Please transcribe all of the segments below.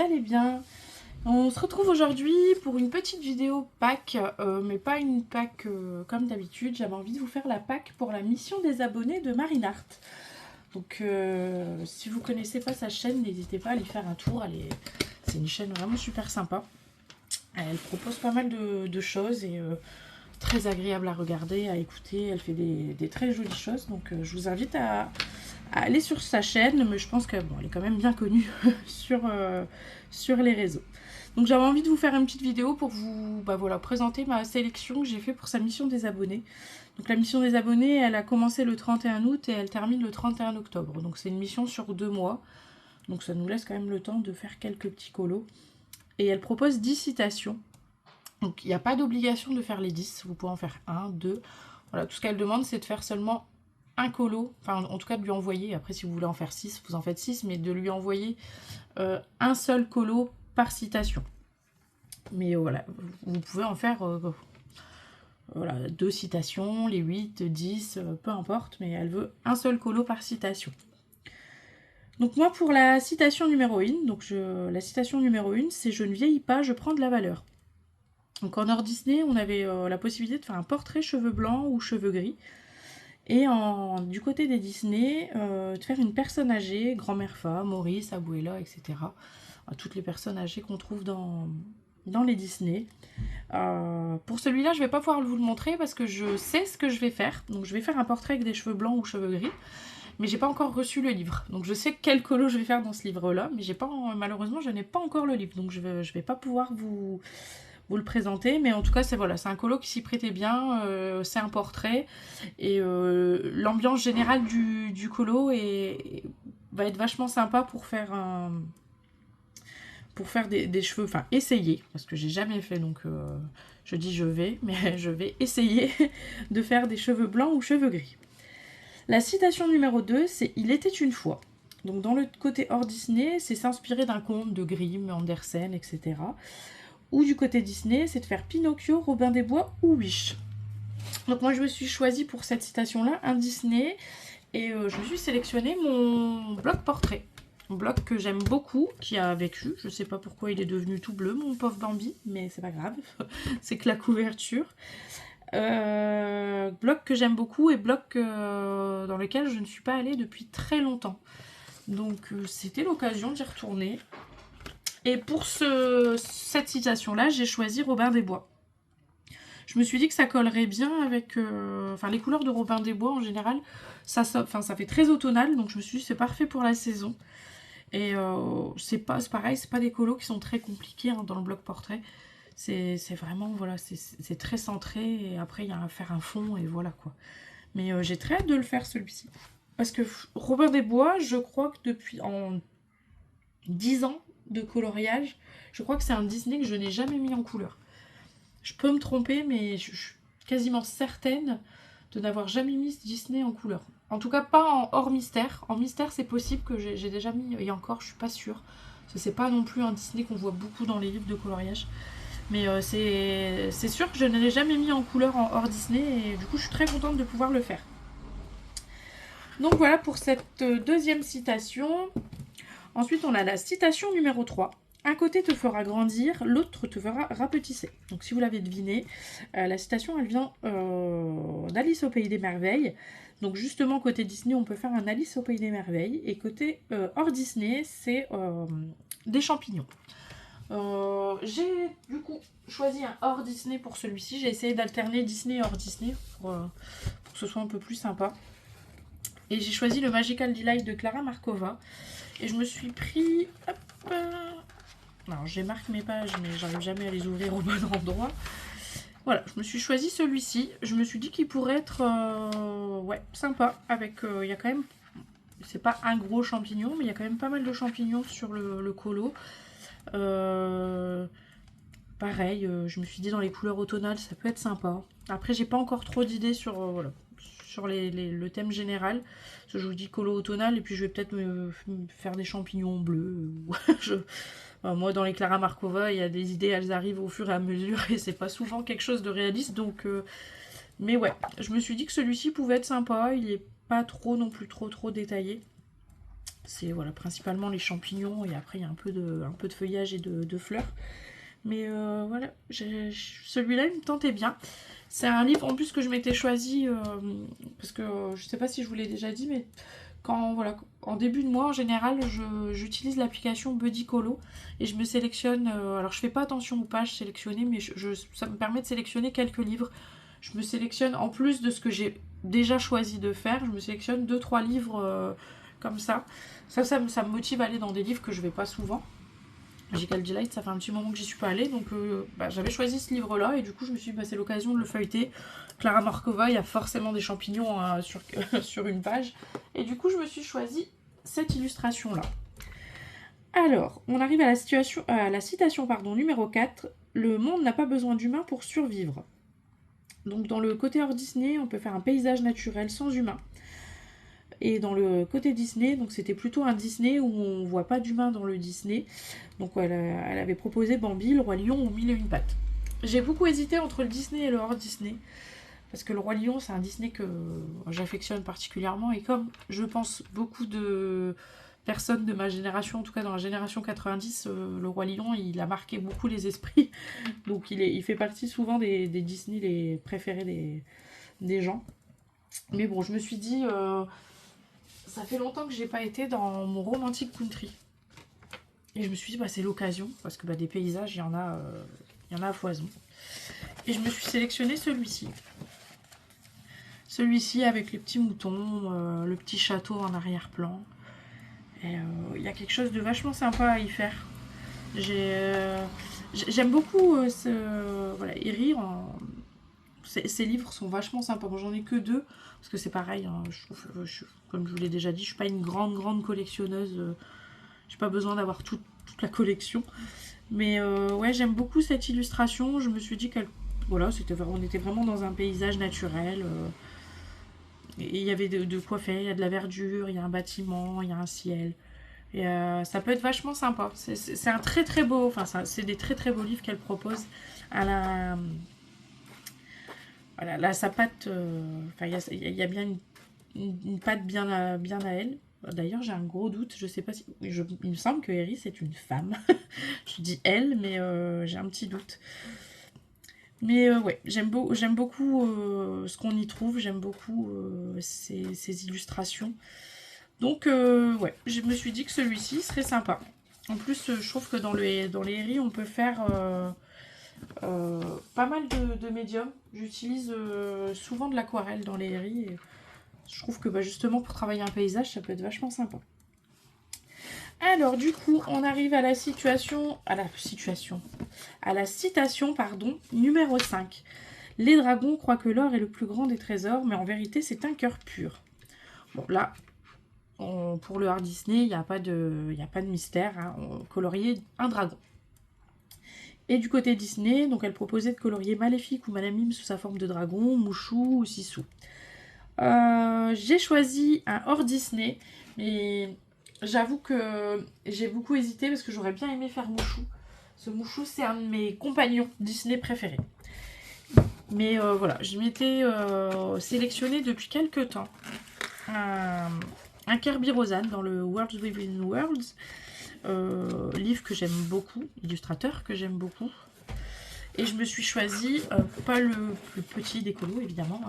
allez bien. On se retrouve aujourd'hui pour une petite vidéo Pâques, mais pas une Pâques comme d'habitude. J'avais envie de vous faire la Pâques pour la mission des abonnés de Marinart. Donc si vous connaissez pas sa chaîne, n'hésitez pas à aller faire un tour. C'est une chaîne vraiment super sympa. Elle propose pas mal de choses et très agréable à regarder, à écouter. Elle fait des très jolies choses. Donc je vous invite à aller sur sa chaîne, mais je pense qu'elle est quand même bien connue sur les réseaux. Donc j'avais envie de vous faire une petite vidéo pour vous présenter ma sélection que j'ai fait pour sa mission des abonnés. Donc la mission des abonnés, elle a commencé le 31 août et elle termine le 31 octobre. Donc c'est une mission sur 2 mois. Donc ça nous laisse quand même le temps de faire quelques petits colos. Et elle propose 10 citations. Donc il n'y a pas d'obligation de faire les 10. Vous pouvez en faire 1, 2. Voilà, tout ce qu'elle demande, c'est de faire seulement un colo. Enfin, en tout cas, de lui envoyer. Après, si vous voulez en faire 6, vous en faites 6. Mais de lui envoyer un seul colo par citation. Mais voilà, vous pouvez en faire 2 citations, les 8, 10, peu importe. Mais elle veut un seul colo par citation. Donc moi, pour la citation numéro 1, la citation numéro 1, c'est « Je ne vieillis pas, je prends de la valeur ». Donc en hors Disney, on avait la possibilité de faire un portrait cheveux blancs ou cheveux gris. Et du côté des Disney, de faire une personne âgée, grand-mère femme, Maurice, Abuela, etc. Toutes les personnes âgées qu'on trouve dans les Disney. Pour celui-là, je ne vais pas pouvoir vous le montrer parce que je sais ce que je vais faire. Donc je vais faire un portrait avec des cheveux blancs ou cheveux gris. Mais j'ai pas encore reçu le livre. Donc je sais quel colo je vais faire dans ce livre-là. Mais malheureusement, je n'ai pas encore le livre. Donc je vais pas pouvoir vous le présenter, mais en tout cas c'est un colo qui s'y prêtait bien, c'est un portrait et l'ambiance générale du colo va être vachement sympa pour faire des cheveux, enfin essayer, parce que j'ai jamais fait, donc je dis mais je vais essayer de faire des cheveux blancs ou cheveux gris. La citation numéro 2, c'est « Il était une fois ». Donc dans le côté hors Disney, c'est s'inspirer d'un conte de Grimm, Andersen, etc. Ou du côté Disney, c'est de faire Pinocchio, Robin des Bois ou Wish. Donc moi je me suis choisie pour cette citation-là un Disney et je me suis sélectionné mon bloc portrait. Un bloc que j'aime beaucoup, qui a vécu. Je sais pas pourquoi il est devenu tout bleu, mon pauvre Bambi, mais c'est pas grave. C'est que la couverture. Bloc que j'aime beaucoup et bloc dans lequel je ne suis pas allée depuis très longtemps. Donc c'était l'occasion d'y retourner. Et pour cette citation-là, j'ai choisi Robin des Bois. Je me suis dit que ça collerait bien avec... les couleurs de Robin des Bois, en général, ça fait très automnal. Donc je me suis dit, c'est parfait pour la saison. Et c'est pareil, c'est pas des colos qui sont très compliqués dans le bloc portrait. C'est vraiment, c'est très centré. Et après, il y a à faire un fond et voilà quoi. Mais j'ai très hâte de le faire, celui-ci. Parce que Robin des Bois, je crois que depuis... en 10 ans de coloriage, je crois que c'est un Disney que je n'ai jamais mis en couleur. Je peux me tromper, mais je suis quasiment certaine de n'avoir jamais mis ce Disney en couleur. En tout cas, pas en hors mystère. En mystère, c'est possible que j'ai déjà mis, et encore, je suis pas sûre. Parce que c'est pas non plus un Disney qu'on voit beaucoup dans les livres de coloriage. Mais c'est sûr que je ne l'ai jamais mis en couleur en hors Disney, et du coup, je suis très contente de pouvoir le faire. Donc voilà pour cette deuxième citation. Ensuite, on a la citation numéro 3. Un côté te fera grandir, l'autre te fera rapetisser. Donc si vous l'avez deviné, la citation, elle vient d'Alice au Pays des Merveilles. Donc justement, côté Disney, on peut faire un Alice au Pays des Merveilles. Et côté hors Disney, c'est des champignons. J'ai du coup choisi un hors Disney pour celui-ci. J'ai essayé d'alterner Disney et hors Disney pour que ce soit un peu plus sympa. Et j'ai choisi le Magical Delight de Clara Markova. Et je me suis pris... Hop, alors, j'ai marqué mes pages, mais j'arrive jamais à les ouvrir au bon endroit. Voilà, je me suis choisi celui-ci. Je me suis dit qu'il pourrait être sympa. Avec, il y a quand même... C'est pas un gros champignon, mais il y a quand même pas mal de champignons sur le colo. Pareil, je me suis dit dans les couleurs automnales, ça peut être sympa. Après, j'ai pas encore trop d'idées sur... sur le thème général. Parce que je vous dis colo automnal et puis je vais peut-être me faire des champignons bleus. Moi, dans les Clara Markova, il y a des idées, elles arrivent au fur et à mesure et c'est pas souvent quelque chose de réaliste. Donc, mais ouais, je me suis dit que celui-ci pouvait être sympa. Il est pas trop non plus trop détaillé. C'est voilà, principalement les champignons et après il y a un peu de feuillage et de fleurs. Mais voilà, celui-là il me tentait bien. C'est un livre en plus que je m'étais choisi parce que je sais pas si je vous l'ai déjà dit, mais quand voilà, en début de mois en général, j'utilise l'application Buddycolo et je me sélectionne. Alors je fais pas attention aux pages sélectionnées, mais ça me permet de sélectionner quelques livres. Je me sélectionne en plus de ce que j'ai déjà choisi de faire, je me sélectionne deux trois livres comme ça. Ça me motive à aller dans des livres que je vais pas souvent. Magical Delight, ça fait un petit moment que j'y suis pas allée, donc j'avais choisi ce livre-là et du coup je me suis dit c'est l'occasion de le feuilleter. Clara Markova, il y a forcément des champignons sur une page. Et du coup je me suis choisi cette illustration-là. Alors, on arrive à la citation numéro 4. Le monde n'a pas besoin d'humains pour survivre. Donc dans le côté hors Disney, on peut faire un paysage naturel sans humains. Et dans le côté Disney, donc c'était plutôt un Disney où on voit pas d'humains dans le Disney. Donc elle avait proposé Bambi, le Roi Lion ou Mille et une pattes. J'ai beaucoup hésité entre le Disney et le hors Disney. Parce que le Roi Lion, c'est un Disney que j'affectionne particulièrement. Et comme je pense beaucoup de personnes de ma génération, en tout cas dans la génération 90, le Roi Lion, il a marqué beaucoup les esprits. Donc il fait partie souvent des Disney les préférés des gens. Mais bon, je me suis dit... ça fait longtemps que j'ai pas été dans mon romantic country. Et je me suis dit, c'est l'occasion, parce que des paysages, il y en a à foison. Et je me suis sélectionné celui-ci. Celui-ci avec les petits moutons, le petit château en arrière-plan. Et il y a quelque chose de vachement sympa à y faire. J'aime beaucoup Herri. Ces livres sont vachement sympas. Bon, j'en ai que deux, parce que c'est pareil, hein, comme je vous l'ai déjà dit, je suis pas une grande collectionneuse. J'ai pas besoin d'avoir toute la collection. Mais ouais, j'aime beaucoup cette illustration. Je me suis dit on était vraiment dans un paysage naturel. Et il y avait de quoi faire. Il y a de la verdure, il y a un bâtiment, il y a un ciel. Et ça peut être vachement sympa. C'est un très très beau, c'est des très très beaux livres qu'elle propose à la... Voilà, là, sa patte, il y a bien une patte bien à elle. D'ailleurs, j'ai un gros doute, je sais pas si... il me semble que Herri, c'est une femme. Je dis elle, mais j'ai un petit doute. Mais ouais, j'aime beaucoup ce qu'on y trouve, j'aime beaucoup ces illustrations. Donc, ouais, je me suis dit que celui-ci serait sympa. En plus, je trouve que dans les Herri, on peut faire... pas mal de médiums. J'utilise souvent de l'aquarelle dans les Herri. Et je trouve que justement pour travailler un paysage, ça peut être vachement sympa. Alors du coup, on arrive à la citation numéro 5. Les dragons croient que l'or est le plus grand des trésors, mais en vérité c'est un cœur pur. Bon là, pour le Hard Disney, il n'y a pas de mystère. Hein. On coloriait un dragon. Et du côté Disney, donc elle proposait de colorier Maléfique ou Madame Mime sous sa forme de dragon, Mouchou ou Sissou. J'ai choisi un hors Disney, mais j'avoue que j'ai beaucoup hésité parce que j'aurais bien aimé faire Mouchou. Ce Mouchou, c'est un de mes compagnons Disney préférés. Mais voilà, je m'étais sélectionné depuis quelques temps un Kerby Rosanes dans le Worlds Within Worlds. Livre que j'aime beaucoup, illustrateur que j'aime beaucoup. Et je me suis choisi, pas le plus petit des colos évidemment,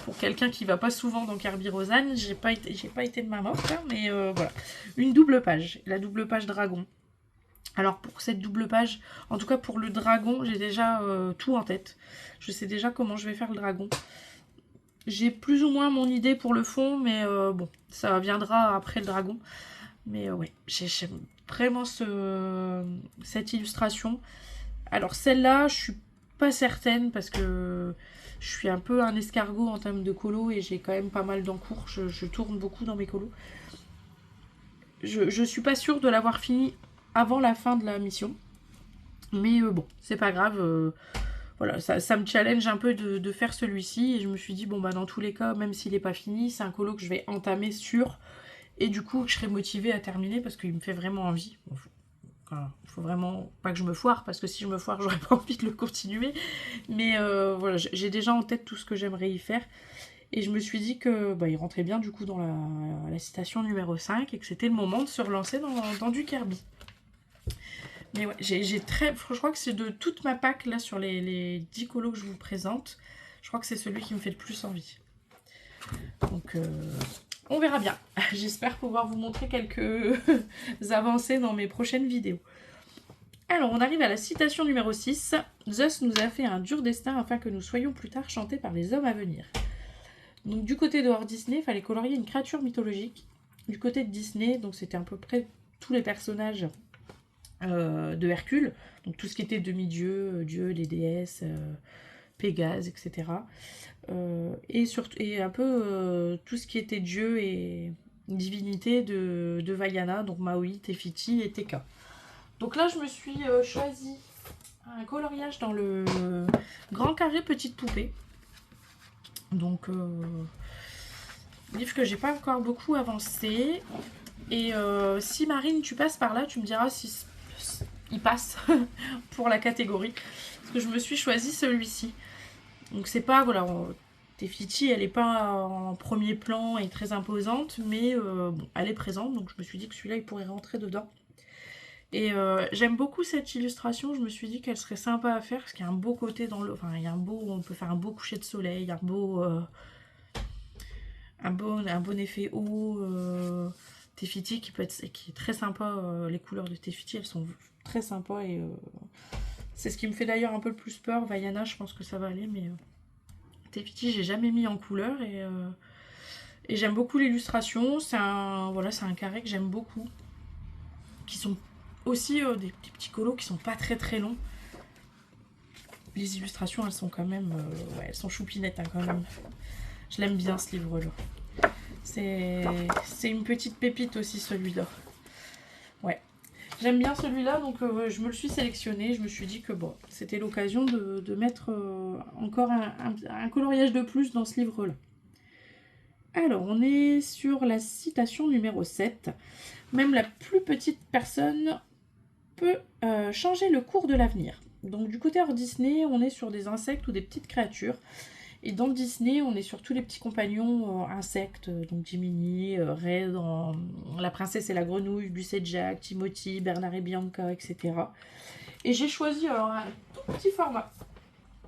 pour quelqu'un qui va pas souvent dans Kerby Rosanes, j'ai pas été de ma morte, hein, mais voilà. Une double page, la double page dragon. Alors pour cette double page, en tout cas pour le dragon, j'ai déjà tout en tête. Je sais déjà comment je vais faire le dragon. J'ai plus ou moins mon idée pour le fond, mais bon, ça viendra après le dragon. Mais ouais, j'aime vraiment cette illustration. Alors celle-là, je suis pas certaine parce que je suis un peu un escargot en termes de colo et j'ai quand même pas mal d'encours. Je tourne beaucoup dans mes colos. Je suis pas sûre de l'avoir fini avant la fin de la mission. Mais bon, c'est pas grave. Voilà, ça me challenge un peu de faire celui-ci. Et je me suis dit, bon, dans tous les cas, même s'il n'est pas fini, c'est un colo que je vais entamer sûr. Et du coup, je serai motivée à terminer parce qu'il me fait vraiment envie. Bon, il faut vraiment pas que je me foire, parce que si je me foire, j'aurais pas envie de le continuer. Mais voilà, j'ai déjà en tête tout ce que j'aimerais y faire. Et je me suis dit que il rentrait bien du coup dans la citation numéro 5 et que c'était le moment de se relancer dans du Kirby. Mais ouais, j'ai très... Je crois que c'est de toute ma pack là sur les 10 colos que je vous présente. Je crois que c'est celui qui me fait le plus envie. Donc on verra bien. J'espère pouvoir vous montrer quelques avancées dans mes prochaines vidéos. Alors, on arrive à la citation numéro 6. Zeus nous a fait un dur destin afin que nous soyons plus tard chantés par les hommes à venir. Donc, du côté de Walt Disney, il fallait colorier une créature mythologique. Du côté de Disney, donc c'était à peu près tous les personnages de Hercule. Donc, tout ce qui était demi-dieu, Dieu, les déesses, Pégase, etc. Et un peu tout ce qui était dieu et divinité de Vaiana, donc Maui, Tefiti et Teka. Donc là, je me suis choisi un coloriage dans le grand carré petite poupée. Donc, livre que j'ai pas encore beaucoup avancé. Et si Marine, tu passes par là, tu me diras si il passe pour la catégorie. Parce que je me suis choisi celui-ci. Donc c'est pas, voilà, Tefiti, elle est pas en premier plan et très imposante, mais bon, elle est présente. Donc je me suis dit que celui-là, il pourrait rentrer dedans. Et j'aime beaucoup cette illustration, je me suis dit qu'elle serait sympa à faire parce qu'il y a un beau côté dans le... Enfin, il y a un beau... On peut faire un beau coucher de soleil, un bon effet haut. Tefiti qui est très sympa, les couleurs de Tefiti, elles sont très sympas et c'est ce qui me fait d'ailleurs un peu le plus peur. Vaiana, je pense que ça va aller, mais Tefiti, j'ai jamais mis en couleur et j'aime beaucoup l'illustration. C'est un carré que j'aime beaucoup, qui sont aussi des petits colos qui sont pas très très longs. Les illustrations, elles sont quand même... ouais, elles sont choupinettes hein, quand même. Je l'aime bien ce livre-là. C'est une petite pépite aussi celui-là. Ouais. J'aime bien celui-là, donc je me le suis sélectionné. Je me suis dit que bon, c'était l'occasion de mettre encore un coloriage de plus dans ce livre-là. Alors, on est sur la citation numéro 7. Même la plus petite personne peut changer le cours de l'avenir. Donc du côté hors Disney, on est sur des insectes ou des petites créatures. Et dans Disney, on est sur tous les petits compagnons insectes, donc Jiminy, Ray dans La princesse et la grenouille, Gus et Jack, Timothy, Bernard et Bianca, etc. Et j'ai choisi alors un tout petit format.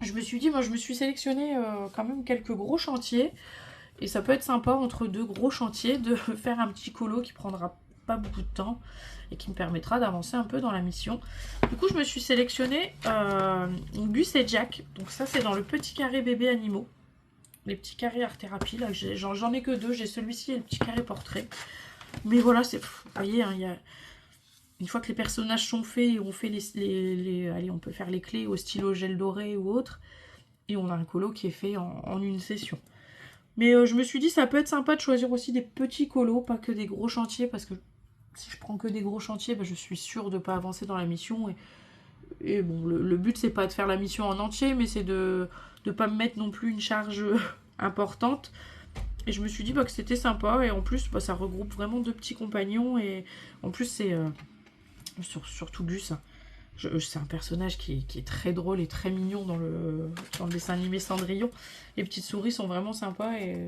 Je me suis dit, moi je me suis sélectionné quand même quelques gros chantiers. Et ça peut être sympa entre deux gros chantiers de faire un petit colo qui prendra pas beaucoup de temps et qui me permettra d'avancer un peu dans la mission. Du coup, je me suis sélectionné Gus et Jack. Donc ça, c'est dans le petit carré bébé animaux. Les petits carrés art thérapie. Là, j'en ai que deux. J'ai celui-ci et le petit carré portrait. Mais voilà, c'est... Vous voyez, hein, une fois que les personnages sont faits et on fait allez, on peut faire les clés au stylo gel doré ou autre. Et on a un colo qui est fait en une session. Mais je me suis dit, ça peut être sympa de choisir aussi des petits colos, pas que des gros chantiers, parce que si je prends que des gros chantiers, je suis sûre de ne pas avancer dans la mission. Et bon, le but, c'est pas de faire la mission en entier, mais c'est de ne pas me mettre non plus une charge importante. Et je me suis dit que c'était sympa, et en plus, ça regroupe vraiment deux petits compagnons, et en plus, c'est surtout Gus. C'est un personnage qui est très drôle et très mignon dans le dessin animé Cendrillon. Les petites souris sont vraiment sympas et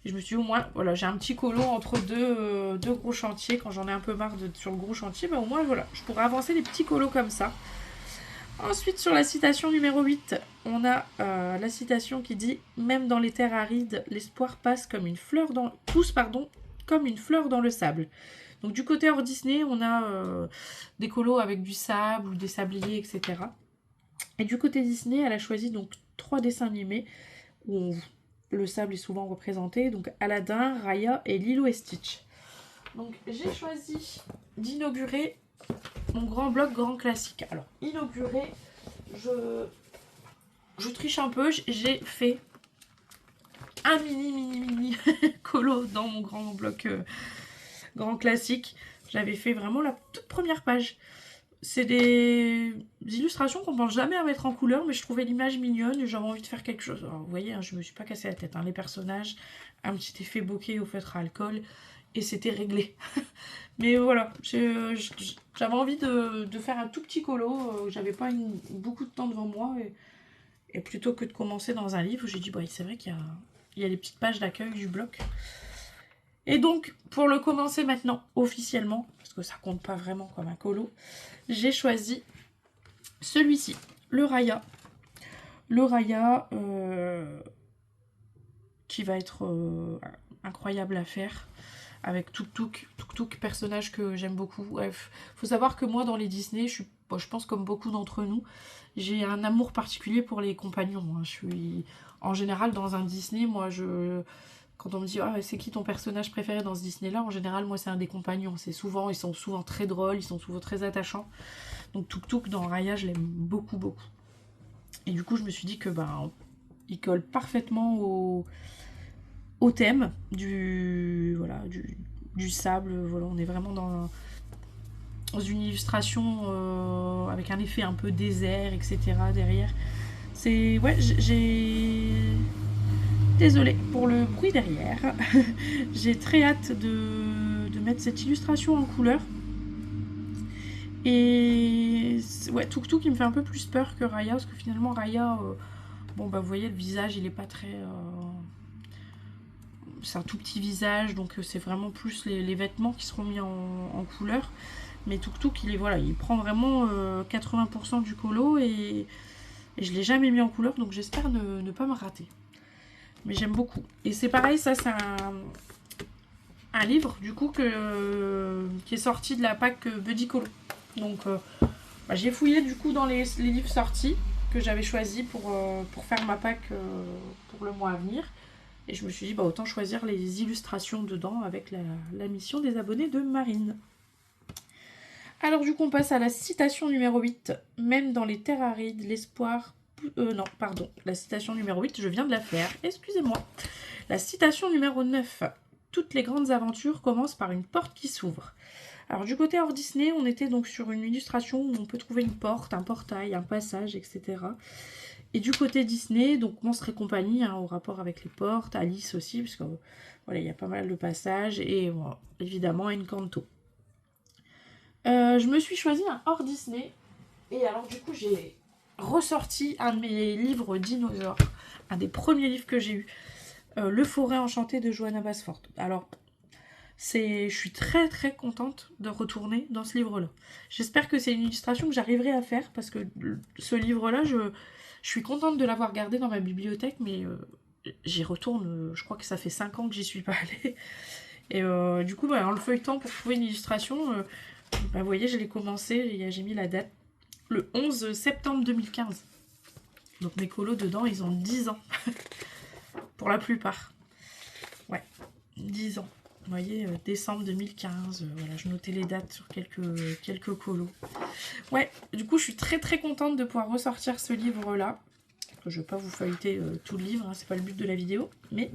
je me suis dit au moins, voilà, j'ai un petit colo entre deux gros chantiers. Quand j'en ai un peu marre sur le gros chantier, au moins voilà, je pourrais avancer des petits colos comme ça. Ensuite, sur la citation numéro 8, on a la citation qui dit « Même dans les terres arides, l'espoir pousse comme une fleur dans le sable ». Donc du côté hors Disney, on a des colos avec du sable ou des sabliers, etc. Et du côté Disney, elle a choisi donc 3 dessins animés où le sable est souvent représenté. Donc Aladdin, Raya et Lilo et Stitch. Donc j'ai choisi d'inaugurer mon grand bloc grand classique. Alors inaugurer, je triche un peu, j'ai fait un mini colo dans mon grand bloc grand classique. J'avais fait vraiment la toute première page. C'est des illustrations qu'on pense jamais à mettre en couleur, mais je trouvais l'image mignonne et j'avais envie de faire quelque chose. Alors, vous voyez, hein, je me suis pas cassé la tête. Hein. Les personnages, un petit effet bokeh au feutre à alcool et c'était réglé. Mais voilà, j'avais envie de faire un tout petit colo. J'avais pas beaucoup de temps devant moi et plutôt que de commencer dans un livre, j'ai dit, c'est vrai qu'il il y a les petites pages d'accueil du bloc. Et donc, pour le commencer maintenant officiellement, parce que ça compte pas vraiment comme un colo, j'ai choisi celui-ci, le Raya. Le Raya qui va être incroyable à faire. Avec Tuk Tuk, personnage que j'aime beaucoup. Bref, faut savoir que moi, dans les Disney, je pense comme beaucoup d'entre nous, j'ai un amour particulier pour les compagnons. Hein. Je suis, en général, dans un Disney, quand on me dit c'est qui ton personnage préféré dans ce Disney-là, en général, moi, c'est un des compagnons. Ils sont souvent très drôles, ils sont souvent très attachants. Donc Tuk Tuk, dans Raya, je l'aime beaucoup, beaucoup. Et du coup, je me suis dit que il colle parfaitement au thème du sable. Voilà, on est vraiment dans une illustration avec un effet un peu désert, etc. derrière. C'est... Ouais, Désolée pour le bruit derrière. J'ai très hâte de mettre cette illustration en couleur. Et... Ouais, Tuk Tuk, il me fait un peu plus peur que Raya, parce que finalement, Raya... vous voyez, le visage, il est pas très... C'est un tout petit visage, donc c'est vraiment plus les vêtements qui seront mis en couleur. Mais Tuk Tuk, il prend vraiment 80% du colo et je ne l'ai jamais mis en couleur, donc j'espère ne pas me rater. Mais j'aime beaucoup. Et c'est pareil, ça c'est un livre du coup qui est sorti de la pack Buddy Colo. Donc j'ai fouillé du coup dans les livres sortis que j'avais choisis pour faire ma pack pour le mois à venir. Et je me suis dit, autant choisir les illustrations dedans avec la mission des abonnés de Marine. Alors du coup, on passe à la citation numéro 8. Même dans les terres arides, l'espoir... non, pardon. La citation numéro 8, je viens de la faire. Excusez-moi. La citation numéro 9. Toutes les grandes aventures commencent par une porte qui s'ouvre. Alors du côté hors Disney, on était donc sur une illustration où on peut trouver une porte, un portail, un passage, etc. Et du côté Disney, donc Monstres et compagnie, au rapport avec les portes, Alice aussi, parce que il y a pas mal de passages, et évidemment Encanto. Je me suis choisi un hors Disney, et alors du coup j'ai ressorti un de mes livres dinosaures, un des premiers livres que j'ai eu, Le Forêt Enchantée de Johanna Basford. Alors, je suis très très contente de retourner dans ce livre-là. J'espère que c'est une illustration que j'arriverai à faire, parce que ce livre-là, je suis contente de l'avoir gardé dans ma bibliothèque, mais j'y retourne, je crois que ça fait 5 ans que j'y suis pas allée. Et du coup, en le feuilletant pour trouver une illustration, vous voyez, je l'ai commencé, j'ai mis la date, le 11 septembre 2015. Donc mes colos dedans, ils ont 10 ans. Pour la plupart. Ouais, 10 ans. Vous voyez, décembre 2015, voilà, je notais les dates sur quelques colos. Ouais, du coup, je suis très très contente de pouvoir ressortir ce livre-là. Je ne vais pas vous feuilleter tout le livre, c'est pas le but de la vidéo, mais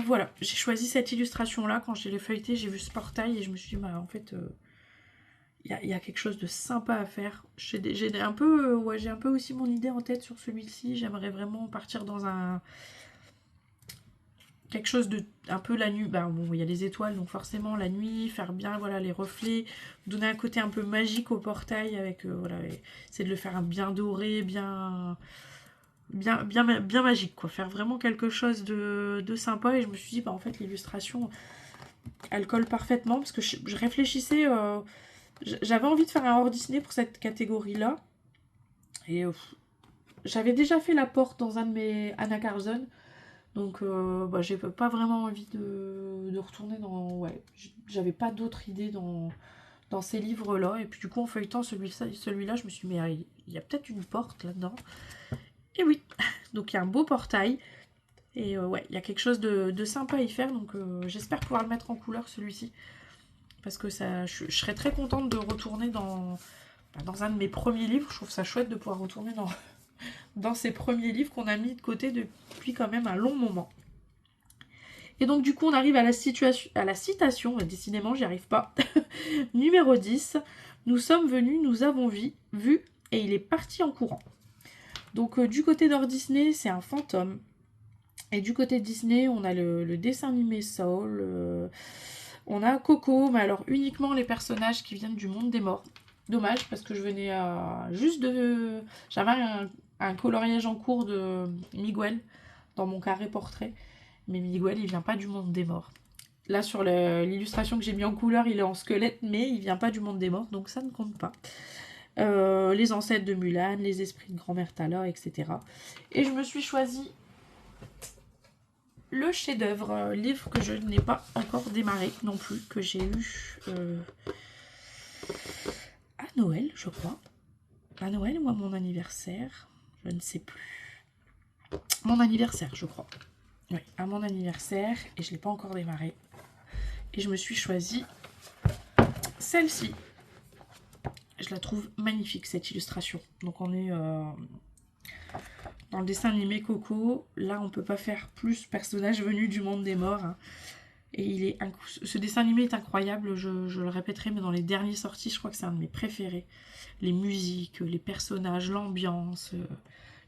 voilà, j'ai choisi cette illustration-là. Quand je l'ai feuilleté, j'ai vu ce portail et je me suis dit, en fait, il y a quelque chose de sympa à faire. J'ai un peu aussi mon idée en tête sur celui-ci. J'aimerais vraiment partir dans quelque chose de un peu la nuit. Il y a les étoiles, donc forcément la nuit, faire bien les reflets, donner un côté un peu magique au portail avec essayer de le faire bien doré, bien magique, quoi. Faire vraiment quelque chose de sympa. Et je me suis dit, en fait, l'illustration, elle colle parfaitement, parce que je réfléchissais, j'avais envie de faire un hors Disney pour cette catégorie-là. Et j'avais déjà fait la porte dans un de mes Anna Carson. Donc, j'ai pas vraiment envie de retourner dans... Ouais, j'avais pas d'autres idées dans ces livres-là. Et puis, du coup, en feuilletant celui-là, je me suis dit, mais il y a peut-être une porte là-dedans. Et oui, donc il y a un beau portail. Et il y a quelque chose de sympa à y faire. Donc, j'espère pouvoir le mettre en couleur, celui-ci. Parce que je serais très contente de retourner dans un de mes premiers livres. Je trouve ça chouette de pouvoir retourner dans ces premiers livres qu'on a mis de côté depuis quand même un long moment. Et donc du coup on arrive à la citation, décidément j'y arrive pas, numéro 10. Nous sommes venus, nous avons vu, et il est parti en courant. Donc du côté d'Or Disney, c'est un fantôme. Et du côté de Disney, on a le dessin animé Soul, on a Coco, mais alors uniquement les personnages qui viennent du monde des morts. Dommage, parce que je venais juste de... J'avais un coloriage en cours de Miguel, dans mon carré portrait. Mais Miguel, il vient pas du monde des morts. Là, sur l'illustration que j'ai mis en couleur, il est en squelette, mais il vient pas du monde des morts, donc ça ne compte pas. Les ancêtres de Mulan, les esprits de grand-mère Thala, etc. Et je me suis choisi le chef-d'œuvre, livre que je n'ai pas encore démarré non plus, que j'ai eu à Noël, je crois. À Noël ou à mon anniversaire, je ne sais plus. Mon anniversaire, je crois. Oui, à mon anniversaire, et je ne l'ai pas encore démarré. Et je me suis choisi celle-ci. Je la trouve magnifique, cette illustration. Donc on est dans le dessin animé Coco. Là, on peut pas faire plus personnage venu du monde des morts. Hein. Et ce dessin animé est incroyable, je le répéterai, mais dans les dernières sorties, je crois que c'est un de mes préférés. Les musiques, les personnages, l'ambiance.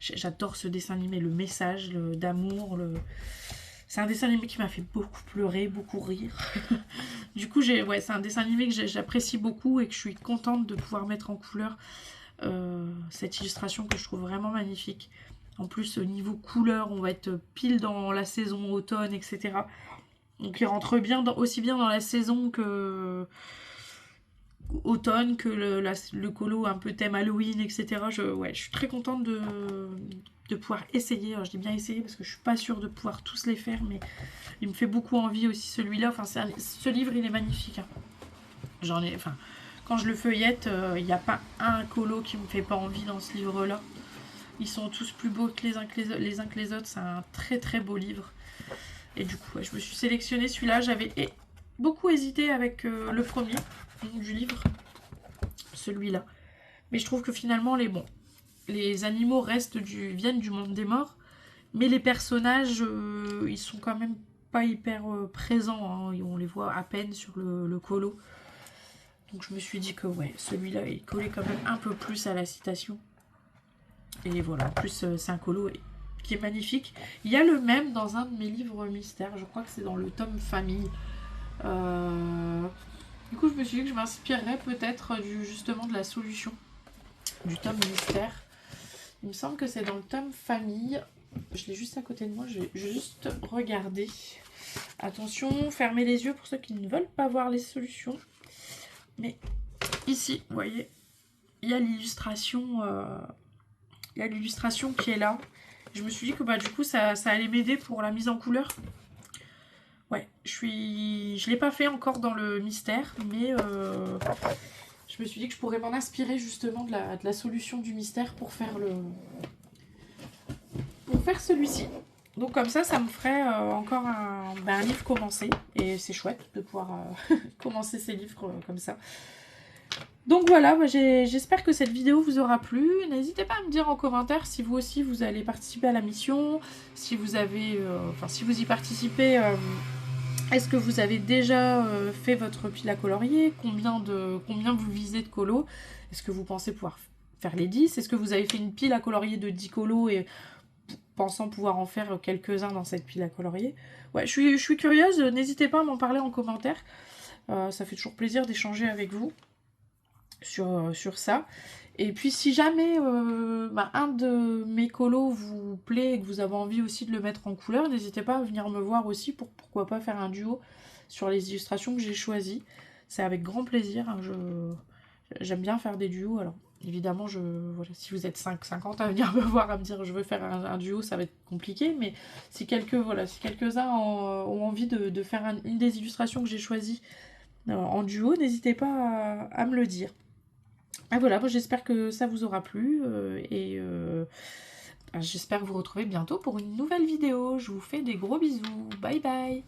J'adore ce dessin animé, le message d'amour. C'est un dessin animé qui m'a fait beaucoup pleurer, beaucoup rire. Du coup, c'est un dessin animé que j'apprécie beaucoup et que je suis contente de pouvoir mettre en couleur cette illustration que je trouve vraiment magnifique. En plus, au niveau couleur, on va être pile dans la saison automne, etc. Donc il rentre bien aussi bien dans la saison que automne, que le colo un peu thème Halloween, etc. Je suis très contente de pouvoir essayer. Alors, je dis bien essayer parce que je suis pas sûre de pouvoir tous les faire, mais il me fait beaucoup envie aussi celui-là. Enfin, ce livre, il est magnifique. Hein. Quand je le feuillette, il n'y a pas un colo qui me fait pas envie dans ce livre-là. Ils sont tous plus beaux que les uns que les autres. C'est un très très beau livre. Et du coup, je me suis sélectionné celui-là. J'avais beaucoup hésité avec le premier du livre, celui-là. Mais je trouve que finalement, les animaux viennent du monde des morts. Mais les personnages, ils sont quand même pas hyper présents. Hein. On les voit à peine sur le colo. Donc je me suis dit que celui-là, il collait quand même un peu plus à la citation. Et voilà, en plus, c'est un colo qui est magnifique. Il y a le même dans un de mes livres mystères. Je crois que c'est dans le tome famille. Du coup, je me suis dit que je m'inspirerais peut-être justement de la solution du tome mystère. Il me semble que c'est dans le tome famille. Je l'ai juste à côté de moi. Je vais juste regarder. Attention, fermez les yeux pour ceux qui ne veulent pas voir les solutions. Mais ici, vous voyez, il y a l'illustration. Il y a l'illustration qui est là. Je me suis dit que du coup ça allait m'aider pour la mise en couleur. Ouais, je l'ai pas fait encore dans le mystère, mais je me suis dit que je pourrais m'en inspirer justement de la solution du mystère pour faire celui-ci. Donc comme ça me ferait encore un livre commencé. Et c'est chouette de pouvoir commencer ces livres comme ça. Donc voilà, j'espère que cette vidéo vous aura plu. N'hésitez pas à me dire en commentaire si vous aussi vous allez participer à la mission, si vous avez, si vous y participez, est-ce que vous avez déjà fait votre pile à colorier, combien vous visez de colos, est-ce que vous pensez pouvoir faire les 10, est-ce que vous avez fait une pile à colorier de 10 colos et pensant pouvoir en faire quelques-uns dans cette pile à colorier. Ouais, je suis curieuse, n'hésitez pas à m'en parler en commentaire, ça fait toujours plaisir d'échanger avec vous sur ça. Et puis si jamais un de mes colos vous plaît et que vous avez envie aussi de le mettre en couleur, n'hésitez pas à venir me voir aussi pour pourquoi pas faire un duo sur les illustrations que j'ai choisies. C'est avec grand plaisir, hein, j'aime bien faire des duos. Alors évidemment, si vous êtes 50 à venir me voir à me dire je veux faire un duo, ça va être compliqué, mais si quelques-uns ont envie de faire une des illustrations que j'ai choisies en duo, n'hésitez pas à me le dire. Ah voilà, j'espère que ça vous aura plu et j'espère vous retrouver bientôt pour une nouvelle vidéo. Je vous fais des gros bisous. Bye bye.